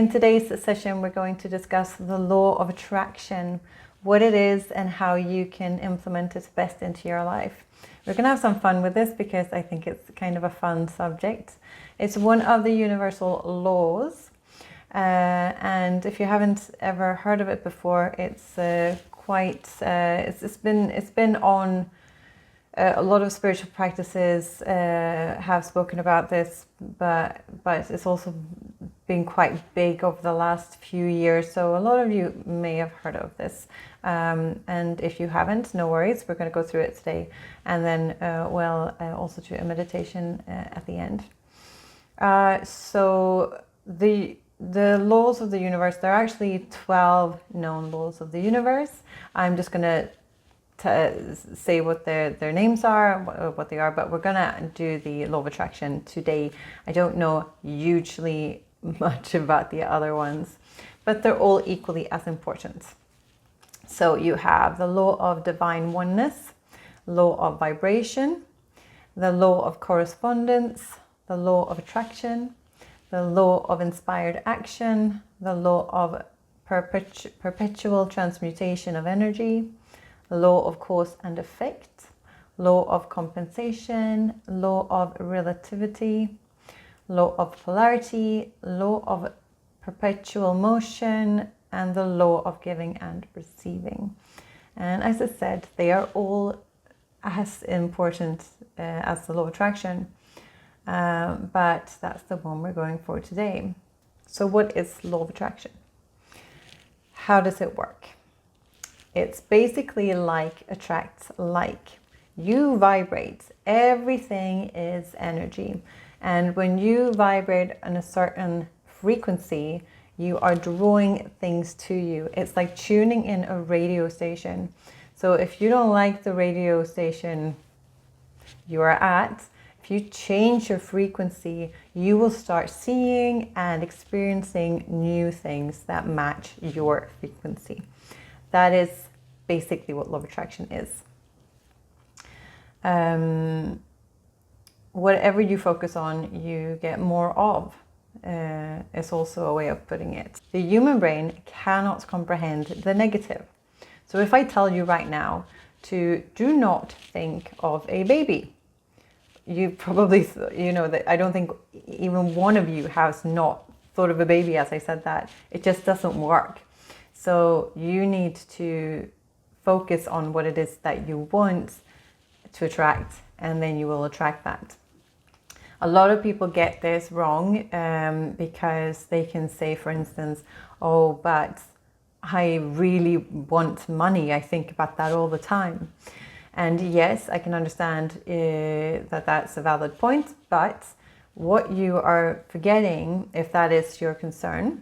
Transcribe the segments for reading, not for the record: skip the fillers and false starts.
In today's session, we're going to discuss the law of attraction, what it is and how you can implement it best into your life. We're going to have some fun with this because I think it's kind of a fun subject. It's one of the universal laws. And if you haven't ever heard of it before, it's it's been on a lot of spiritual practices have spoken about this, but it's also been quite big over the last few years. So a lot of you may have heard of this. And if you haven't, no worries. We're going to go through it today. And then we'll also do a meditation at the end. So the laws of the universe, there are actually 12 known laws of the universe. I'm just going to say what their names are, what they are, but we're gonna do the law of attraction today. I don't know hugely much about the other ones, but they're all equally as important. So you have the law of divine oneness, law of vibration, the law of correspondence, the law of attraction, the law of inspired action, the law of perpetual transmutation of energy, law of cause and effect, law of compensation, law of relativity, law of polarity, law of perpetual motion, and the law of giving and receiving. And as I said, they are all as important as the law of attraction, but that's the one we're going for today. So what is law of attraction? How does it work? It's basically like attracts like. You vibrate. Everything is energy. And when you vibrate on a certain frequency, you are drawing things to you. It's like tuning in a radio station. So if you don't like the radio station you are at, if you change your frequency, you will start seeing and experiencing new things that match your frequency. That is basically what law of attraction is. Whatever you focus on, you get more of. It's also a way of putting it. The human brain cannot comprehend the negative. So if I tell you right now to do not think of a baby, you probably, you know that I don't think even one of you has not thought of a baby as I said that. It just doesn't work. So you need to focus on what it is that you want to attract, and then you will attract that. A lot of people get this wrong because they can say, for instance, oh, but I really want money. I think about that all the time. And yes, I can understand that that's a valid point, but what you are forgetting, if that is your concern,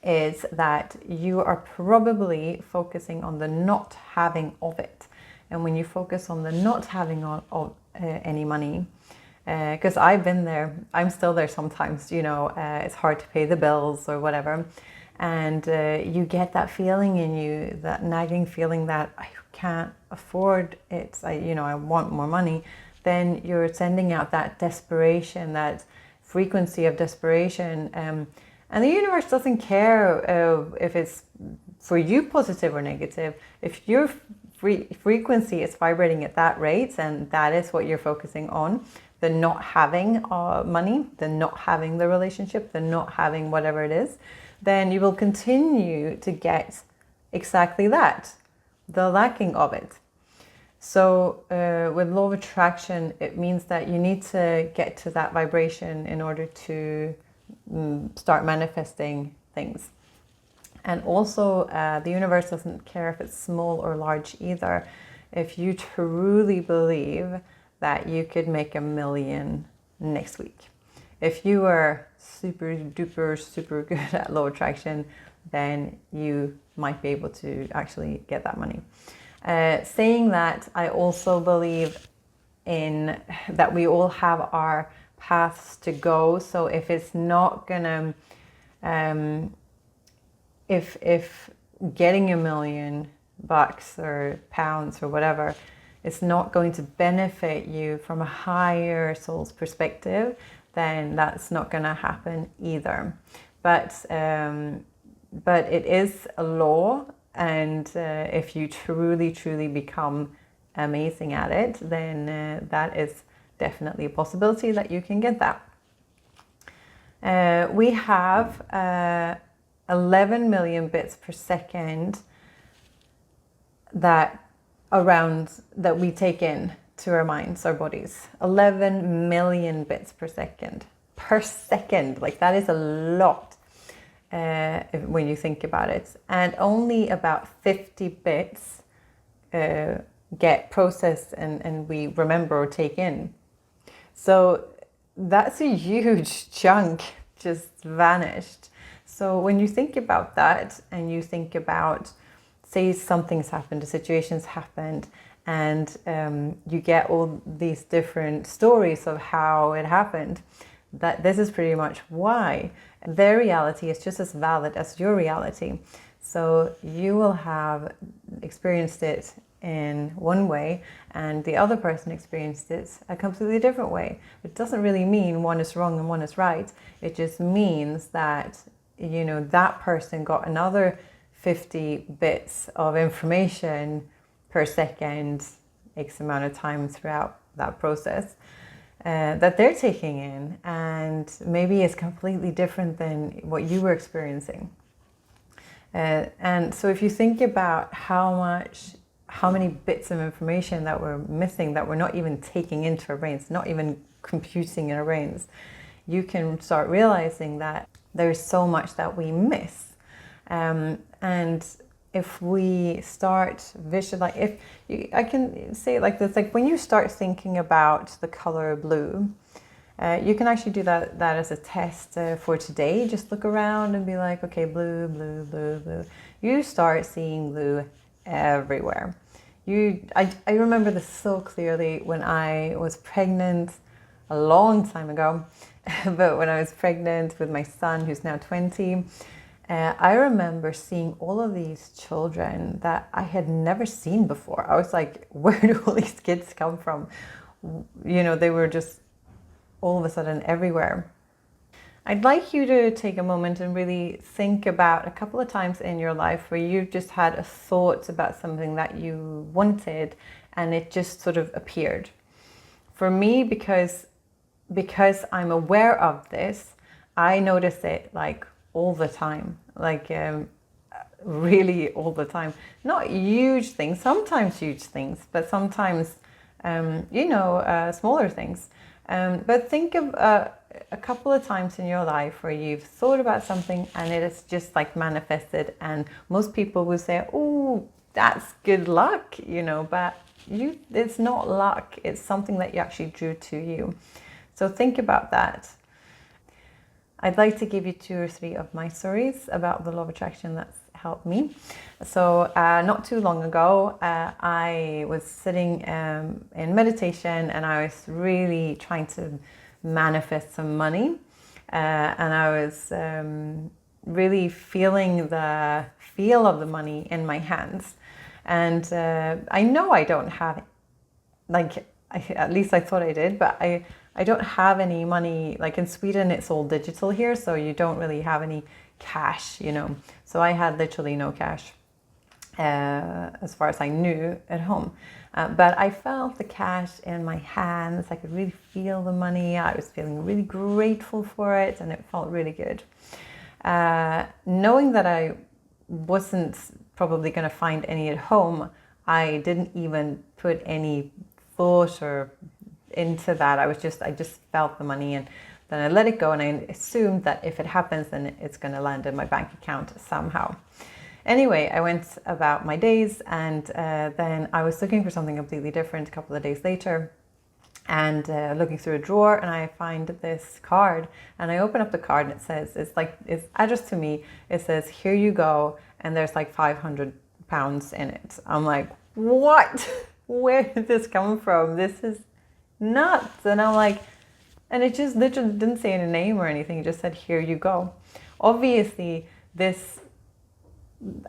is that you are probably focusing on the not having of it. And when you focus on the not having of any money, because I've been there, I'm still there sometimes, you know, it's hard to pay the bills or whatever. And you get that feeling in you, that nagging feeling that I can't afford it, I want more money. Then you're sending out that desperation, that frequency of desperation. And the universe doesn't care if it's for you positive or negative. If your frequency is vibrating at that rate and that is what you're focusing on, the not having money, the not having the relationship, the not having whatever it is, then you will continue to get exactly that, the lacking of it. So with law of attraction, it means that you need to get to that vibration in order to start manifesting things. And also the universe doesn't care if it's small or large either. If you truly believe that you could make $1 million next week, if you are super good at law of attraction, then you might be able to actually get that money. Saying that, I also believe in that we all have our paths to go. So if it's not gonna, if getting $1 million or pounds or whatever, it's not going to benefit you from a higher soul's perspective, then that's not going to happen either. but it is a law, and if you truly become amazing at it, then that is definitely a possibility that you can get that. We have 11 million bits per second that we take in to our minds, our bodies. 11 million bits per second. Like, that is a lot when you think about it. And only about 50 bits get processed and we remember or take in. So that's a huge chunk just vanished. So when you think about that, and you think about, say something's happened, a situation's happened, and you get all these different stories of how it happened, that this is pretty much why. Their reality is just as valid as your reality. So you will have experienced it in one way, and the other person experienced it a completely different way. It doesn't really mean one is wrong and one is right. It just means that, you know, that person got another 50 bits of information per second, X amount of time throughout that process, that they're taking in, and maybe it's completely different than what you were experiencing. And so if you think about how many bits of information that we're missing, that we're not even taking into our brains, not even computing in our brains, you can start realizing that there's so much that we miss. And if we start visualizing, I can say it like this, like when you start thinking about the color blue, you can actually do that as a test for today. Just look around and be like, okay, blue, blue, blue, blue. You start seeing blue everywhere. I remember this so clearly when I was pregnant a long time ago, but when I was pregnant with my son, who's now 20, I remember seeing all of these children that I had never seen before. I was like, where do all these kids come from? You know, they were just all of a sudden everywhere. I'd like you to take a moment and really think about a couple of times in your life where you just had a thought about something that you wanted and it just sort of appeared. For me, because I'm aware of this, I notice it like all the time, like really all the time. Not huge things, sometimes huge things, but sometimes, smaller things. But think of a couple of times in your life where you've thought about something and it is just like manifested, and most people will say, oh, that's good luck, you know, but it's not luck, it's something that you actually drew to you. So think about that. I'd like to give you 2 or 3 of my stories about the law of attraction that's helped me. So not too long ago, I was sitting in meditation, and I was really trying to manifest some money. And I was really feeling the feel of the money in my hands. And I know I don't have, at least I thought I did, but I don't have any money. Like in Sweden, it's all digital here, so you don't really have any cash, you know. So I had literally no cash as far as I knew at home. But I felt the cash in my hands. I could really feel the money. I was feeling really grateful for it, and it felt really good. Knowing that I wasn't probably going to find any at home, I didn't even put any thought or into that. I just felt the money, and then I let it go, and I assumed that if it happens, then it's going to land in my bank account somehow. Anyway, I went about my days, and then I was looking for something completely different a couple of days later, and looking through a drawer, and I find this card, and I open up the card, and it says, it's addressed to me. It says, here you go, and there's like £500 in it. I'm like, what? Where did this come from? This is nuts. And I'm like, and it just literally didn't say any name or anything. It just said, here you go. Obviously,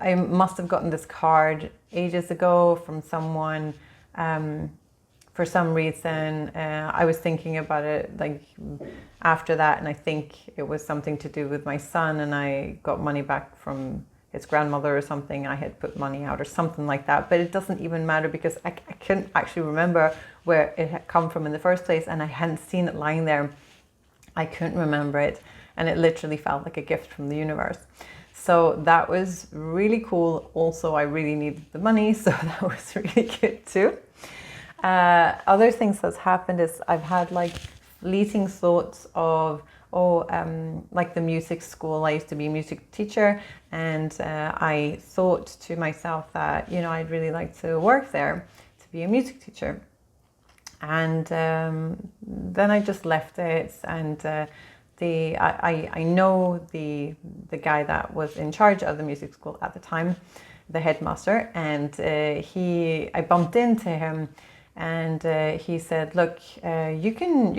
I must have gotten this card ages ago from someone for some reason, I was thinking about it like after that, and I think it was something to do with my son, and I got money back from his grandmother or something. I had put money out or something like that, but it doesn't even matter because I couldn't actually remember where it had come from in the first place, and I hadn't seen it lying there. I couldn't remember it, and it literally felt like a gift from the universe. So that was really cool. Also, I really needed the money, so that was really good too. Other things that's happened is I've had like fleeting thoughts of, like the music school. I used to be a music teacher, and I thought to myself that, I'd really like to work there to be a music teacher. And then I just left it, and I know the guy that was in charge of the music school at the time, the headmaster, and I bumped into him, and he said, "Look, you can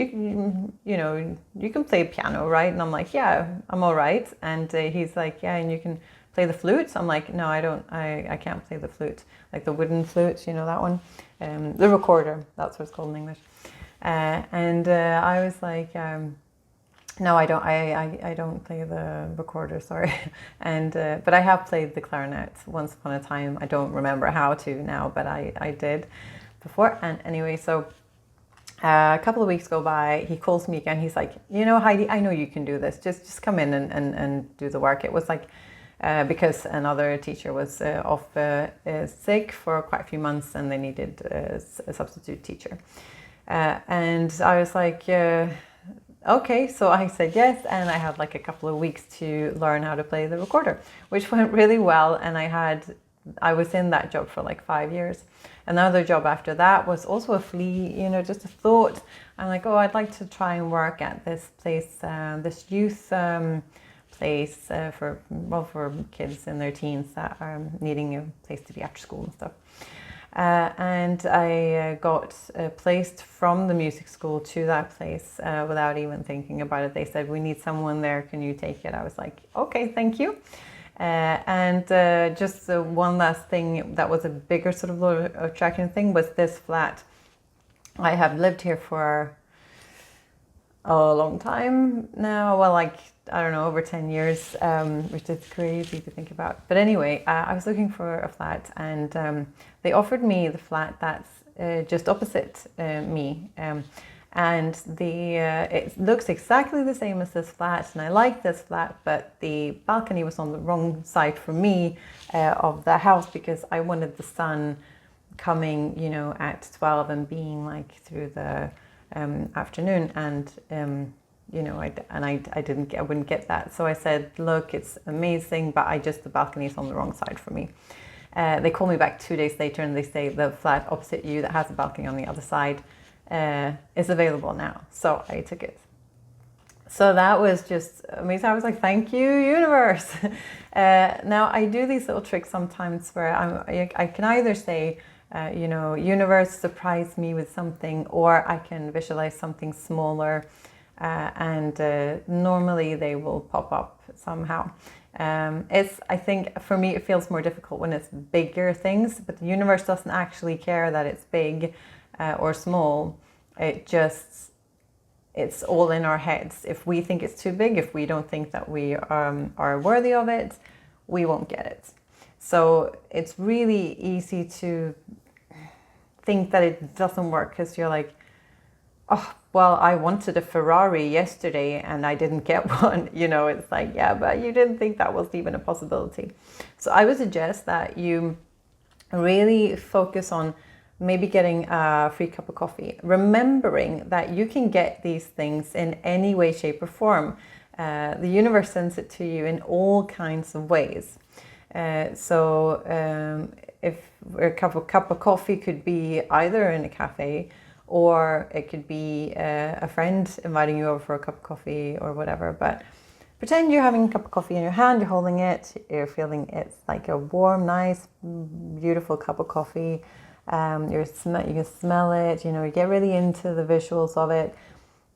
play piano, right?" And I'm like, "Yeah, I'm all right." And he's like, "Yeah, and you can play the flute." I'm like, "No, I don't. I can't play the flute, like the wooden flute, that one, the recorder. That's what it's called in English." And I was like, "No, I don't. I don't play the recorder, sorry." And but I have played the clarinet once upon a time. I don't remember how to now, but I did before. And anyway, so a couple of weeks go by. He calls me again. He's like, "Heidi, I know you can do this. Just come in and do the work." It was like because another teacher was off sick for quite a few months, and they needed a substitute teacher. And I was like, okay, so I said yes, and I had like a couple of weeks to learn how to play the recorder, which went really well. And I was in that job for like 5 years. Another job after that was also a just a thought. I'm like, I'd like to try and work at this place, this youth place for kids in their teens that are needing a place to be after school and stuff. And I got placed from the music school to that place without even thinking about it. They said, "We need someone there. Can you take it?" I was like, "Okay, thank you." And just one last thing that was a bigger sort of attraction thing was this flat. I have lived here for a long time now. Well, like, I don't know, over 10 years, which is crazy to think about. But anyway, I was looking for a flat, and they offered me the flat that's just opposite me. And it looks exactly the same as this flat, and I like this flat, but the balcony was on the wrong side for me of the house, because I wanted the sun coming, at 12 and being like through the afternoon, and I wouldn't get that. So I said, "Look, it's amazing, but the balcony is on the wrong side for me." They call me back 2 days later, and they say the flat opposite you that has a balcony on the other side is available now. So I took it. So that was just amazing. I was like, "Thank you, universe." Now I do these little tricks sometimes where I can either say, universe, surprise me with something, or I can visualize something smaller, and normally they will pop up somehow. I think for me it feels more difficult when it's bigger things, but the universe doesn't actually care that it's big or small. It's all in our heads. If we think it's too big, if we don't think that we are worthy of it, we won't get it. So it's really easy to think that it doesn't work, because you're like, "Oh, well, I wanted a Ferrari yesterday and I didn't get one." It's like, yeah, but you didn't think that was even a possibility. So I would suggest that you really focus on maybe getting a free cup of coffee, remembering that you can get these things in any way, shape, or form. The universe sends it to you in all kinds of ways. If a cup of coffee could be either in a cafe, or it could be a friend inviting you over for a cup of coffee or whatever. But pretend you're having a cup of coffee in your hand, you're holding it, you're feeling it's like a warm, nice, beautiful cup of coffee. You can smell it, you get really into the visuals of it.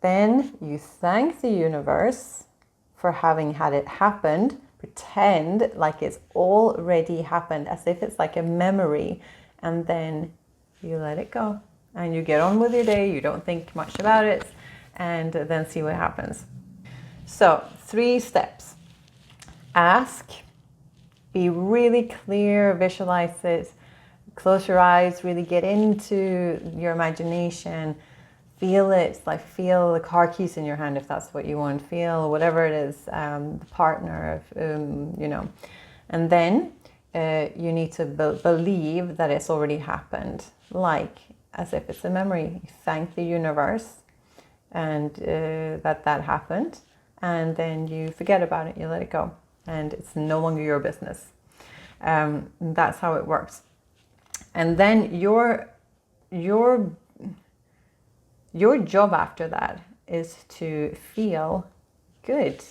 Then you thank the universe for having had it happen. Pretend like it's already happened, as if it's like a memory, and then you let it go. and you get on with your day, you don't think much about it, and then see what happens. So 3 steps. Ask, be really clear, visualize it, close your eyes, really get into your imagination, feel it, like feel the car keys in your hand if that's what you want, feel whatever it is, the partner, you know. And then you need to believe that it's already happened, like as if it's a memory. You thank the universe and that happened, and then you forget about it, you let it go, and it's no longer your business. That's how it works. And then your job after that is to feel good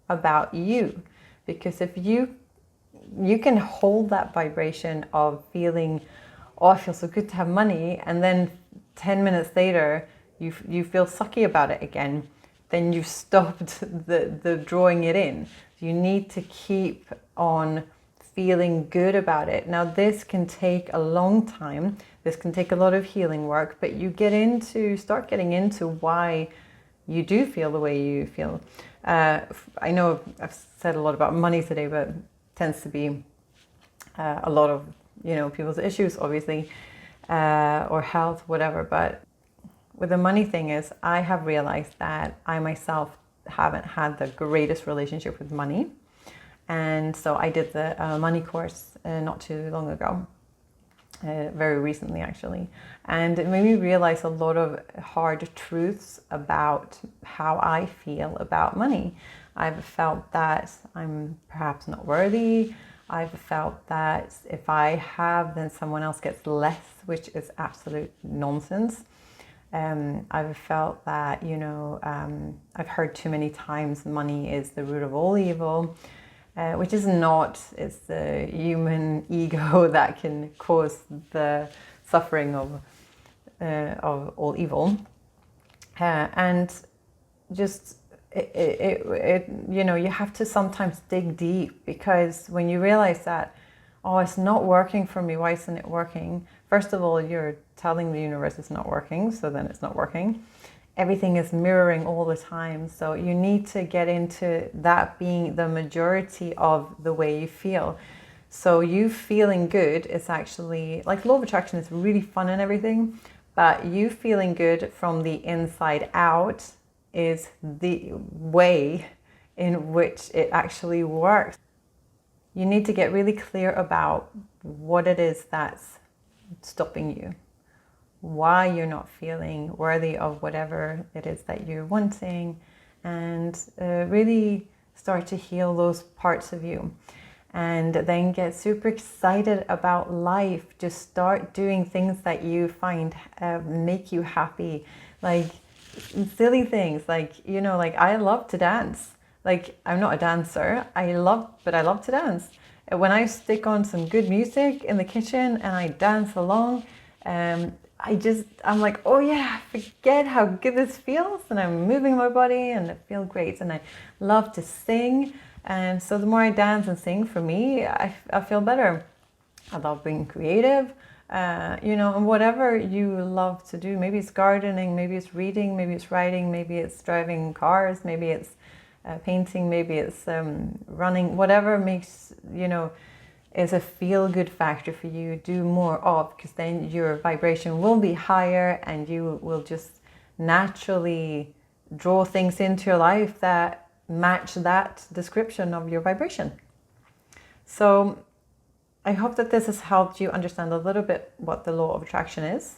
about you, because if you can hold that vibration of feeling, oh, I feel so good to have money, and then 10 minutes later you feel sucky about it again, then you've stopped the drawing it in. You need to keep on feeling good about it. Now, this can take a long time. This can take a lot of healing work, but you start getting into why you do feel the way you feel. I know I've said a lot about money today, but it tends to be a lot of, you know, people's issues, obviously, or health, whatever. But with the money thing is, I have realized that I myself haven't had the greatest relationship with money. And so I did the money course not too long ago, very recently actually. And it made me realize a lot of hard truths about how I feel about money. I've felt that I'm perhaps not worthy. I've felt that if I have, then someone else gets less, which is absolute nonsense. I've felt that, you know, I've heard too many times money is the root of all evil, which is not. It's the human ego that can cause the suffering of all evil. And just, you know, you have to sometimes dig deep, because when you realize that, oh, it's not working for me, why isn't it working? First of all, you're telling the universe it's not working, so then it's not working. Everything is mirroring all the time. So you need to get into that being the majority of the way you feel. So you feeling good is actually, like, law of attraction is really fun and everything, but you feeling good from the inside out is the way in which it actually works. You need to get really clear about what it is that's stopping you, why you're not feeling worthy of whatever it is that you're wanting, and really start to heal those parts of you. And then get super excited about life. Just start doing things that you find make you happy, like silly things, like, you know, like I love to dance. Like, I'm not a dancer, but I love to dance. When I stick on some good music in the kitchen and I dance along, I'm like, oh yeah, forget how good this feels, and I'm moving my body and I feel great. And I love to sing, and so the more I dance and sing, for me, I feel better. I love being creative, you know, and whatever you love to do. Maybe it's gardening, maybe it's reading, maybe it's writing, maybe it's driving cars, maybe it's painting, maybe it's running, whatever makes, you know, is a feel-good factor for you, do more of, because then your vibration will be higher and you will just naturally draw things into your life that match that description of your vibration. So I hope that this has helped you understand a little bit what the law of attraction is,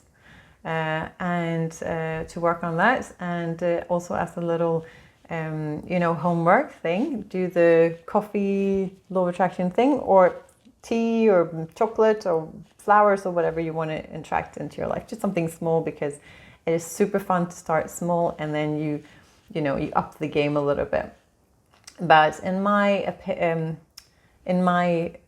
and to work on that, and also as a little you know, homework thing, do the coffee law of attraction thing, or tea or chocolate or flowers or whatever you want to attract into your life. Just something small, because it is super fun to start small, and then you up the game a little bit. But in my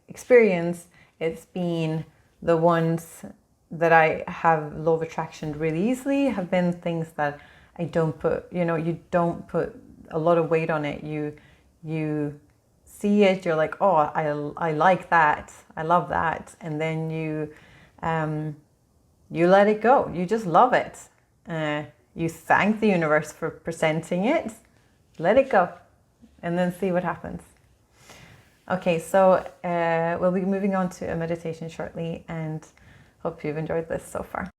experience, it's been the ones that I have law of attraction really easily have been things that I don't put, you don't put a lot of weight on it. You see it, you're like, oh, I like that, I love that, and then you You let it go. You just love it. You thank the universe for presenting it. Let it go. And then see what happens. Okay, so we'll be moving on to a meditation shortly, and hope you've enjoyed this so far.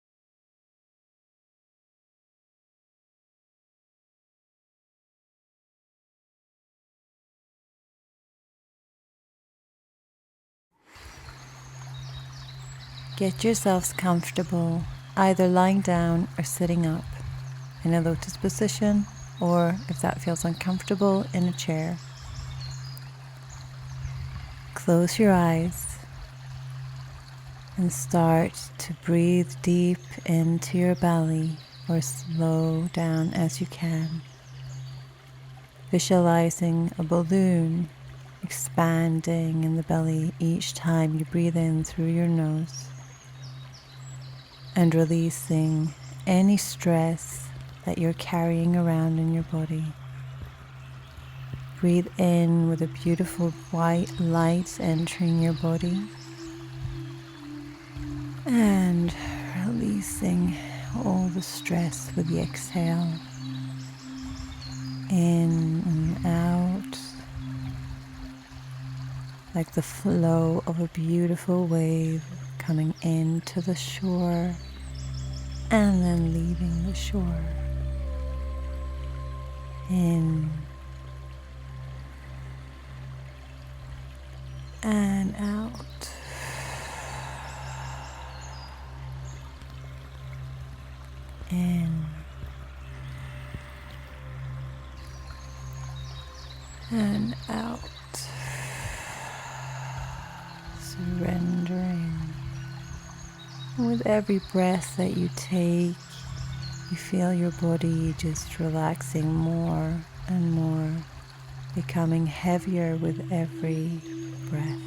Get yourselves comfortable, either lying down or sitting up in a lotus position, or if that feels uncomfortable, in a chair. Close your eyes and start to breathe deep into your belly, or slow down as you can. Visualizing a balloon expanding in the belly each time you breathe in through your nose, and releasing any stress that you're carrying around in your body. Breathe in with a beautiful white light entering your body, and releasing all the stress with the exhale. In and out, like the flow of a beautiful wave coming into the shore and then leaving the shore. In and out. In and out. Surrendering. With every breath that you take, you feel your body just relaxing more and more, becoming heavier with every breath.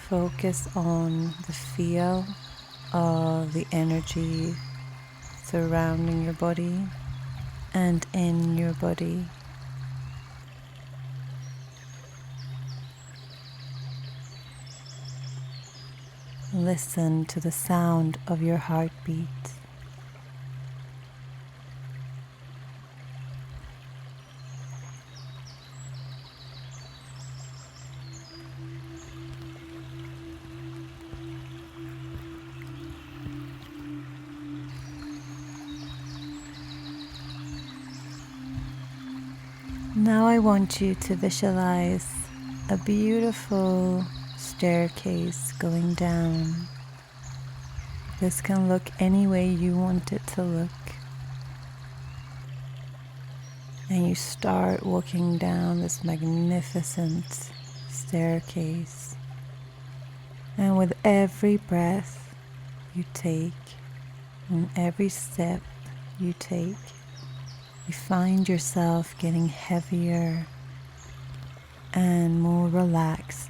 Focus on the feel of the energy surrounding your body and in your body. Listen to the sound of your heartbeat. Now I want you to visualize a beautiful staircase going down. This can look any way you want it to look. And you start walking down this magnificent staircase. And with every breath you take, and every step you take, you find yourself getting heavier and more relaxed,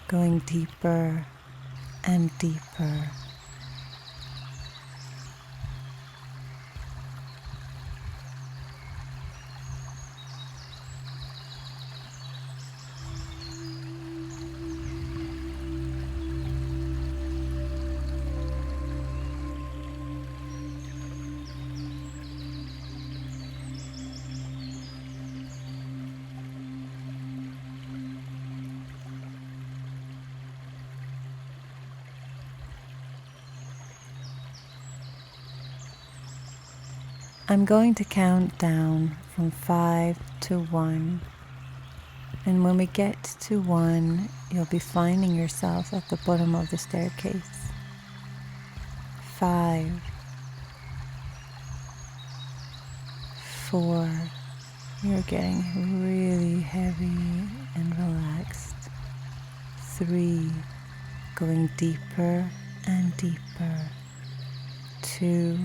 going deeper and deeper. I'm going to count down from 5 to 1. And when we get to 1, you'll be finding yourself at the bottom of the staircase. 5, 4, you're getting really heavy and relaxed. 3, going deeper and deeper. 2,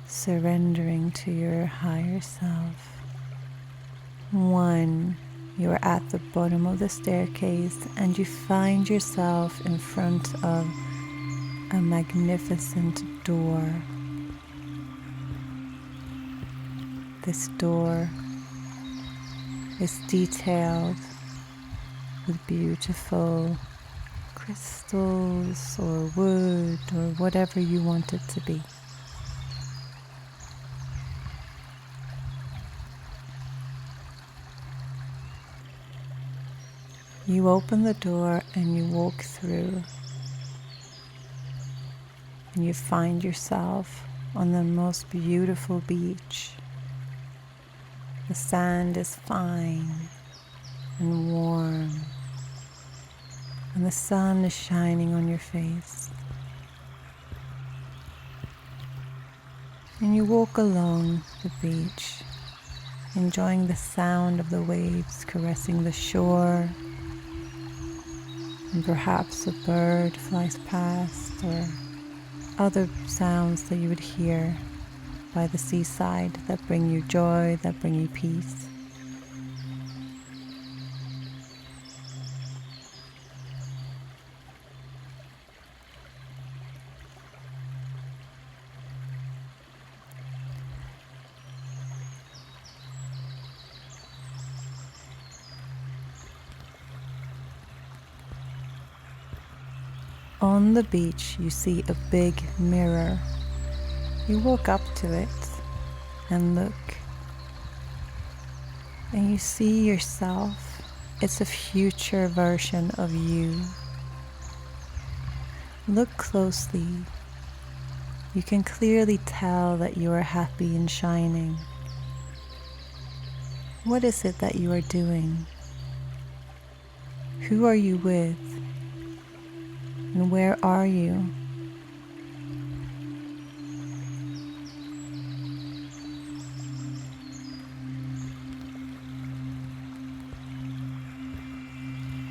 surrendering to your higher self. 1, you're at the bottom of the staircase and you find yourself in front of a magnificent door. This door is detailed with beautiful crystals or wood or whatever you want it to be. You open the door and you walk through, and you find yourself on the most beautiful beach. The sand is fine and warm, and the sun is shining on your face. And you walk along the beach, enjoying the sound of the waves caressing the shore, and perhaps a bird flies past, or other sounds that you would hear by the seaside that bring you joy, that bring you peace. On the beach, you see a big mirror. You walk up to it and look, and you see yourself. It's a future version of you. Look closely. You can clearly tell that you are happy and shining. What is it that you are doing? Who are you with? And where are you?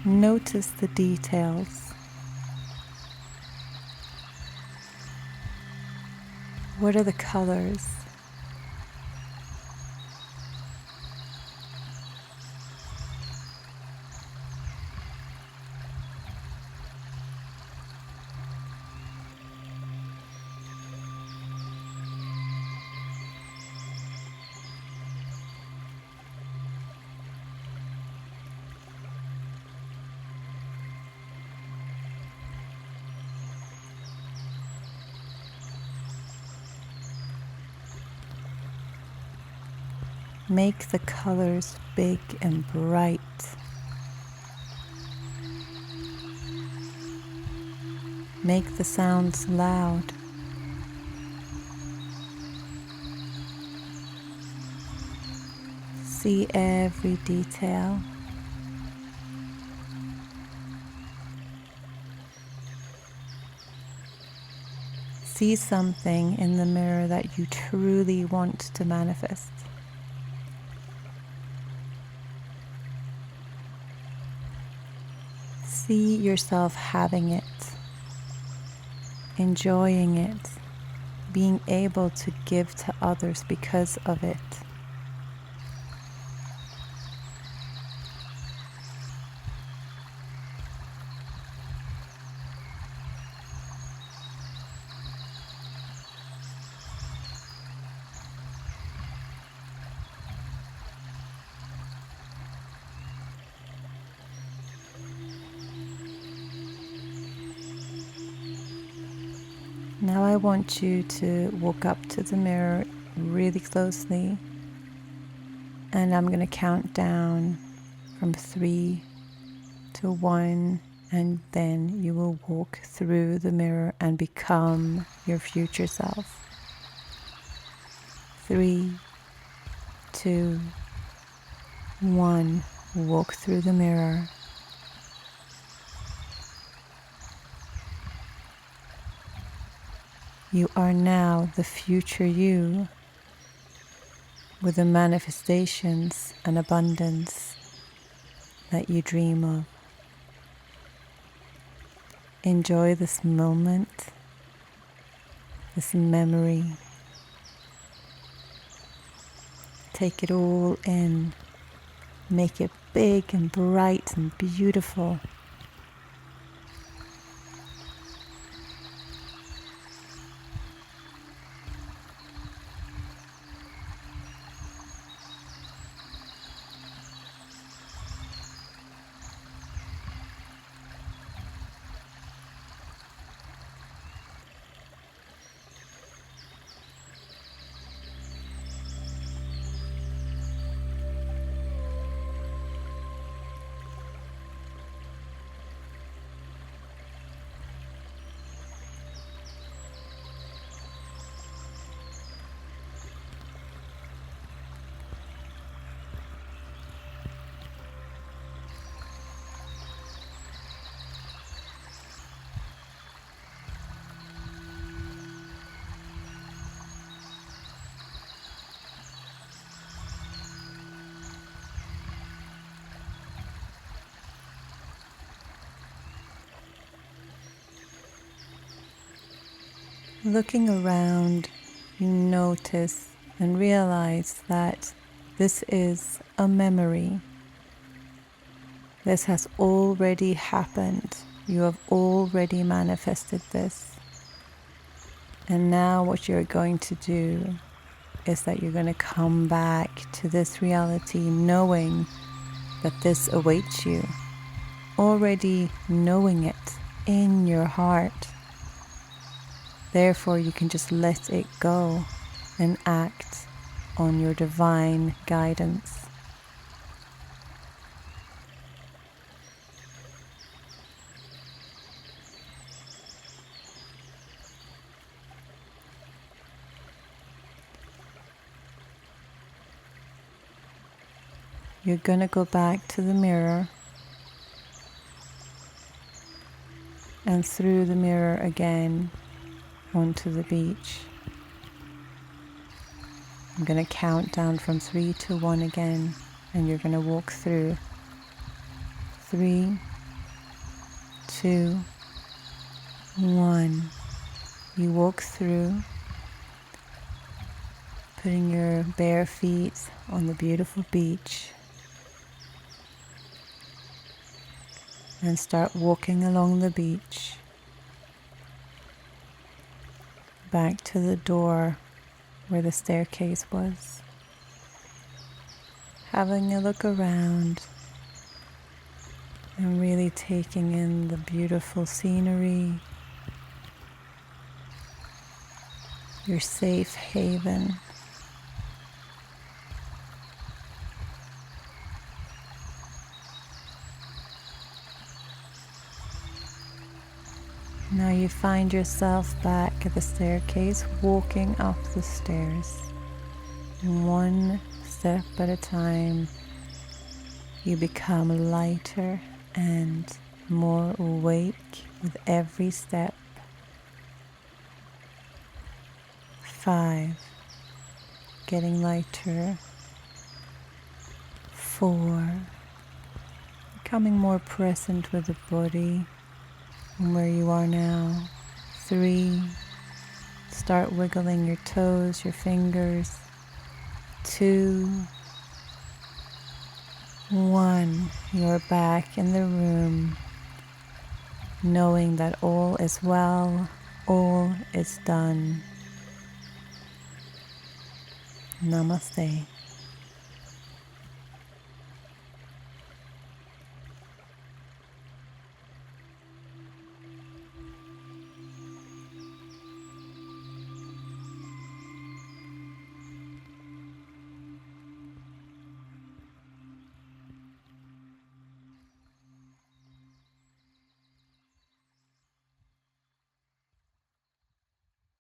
Notice the details. What are the colors? Make the colors big and bright. Make the sounds loud. See every detail. See something in the mirror that you truly want to manifest. See yourself having it, enjoying it, being able to give to others because of it. Now I want you to walk up to the mirror really closely, and I'm going to count down from 3 to 1, and then you will walk through the mirror and become your future self. 3, 2, 1, walk through the mirror. You are now the future you, with the manifestations and abundance that you dream of. Enjoy this moment this memory. Take it all in. Make it big and bright and beautiful. Looking around, you notice and realize that this is a memory. This has already happened. You have already manifested this. And now what you're going to do is that you're going to come back to this reality knowing that this awaits you, already knowing it in your heart. Therefore, you can just let it go and act on your divine guidance. You're going to go back to the mirror and through the mirror again onto the beach. I'm going to count down from 3 to 1 again, and you're going to walk through. 3, 2, 1. You walk through, putting your bare feet on the beautiful beach, and start walking along the beach back to the door where the staircase was. Having a look around and really taking in the beautiful scenery, your safe haven. Now you find yourself back at the staircase, walking up the stairs. One step at a time, you become lighter and more awake with every step. 5, getting lighter. 4, becoming more present with the body and where you are now. 3, start wiggling your toes, your fingers. 2, 1, you're back in the room, knowing that all is well, all is done. Namaste.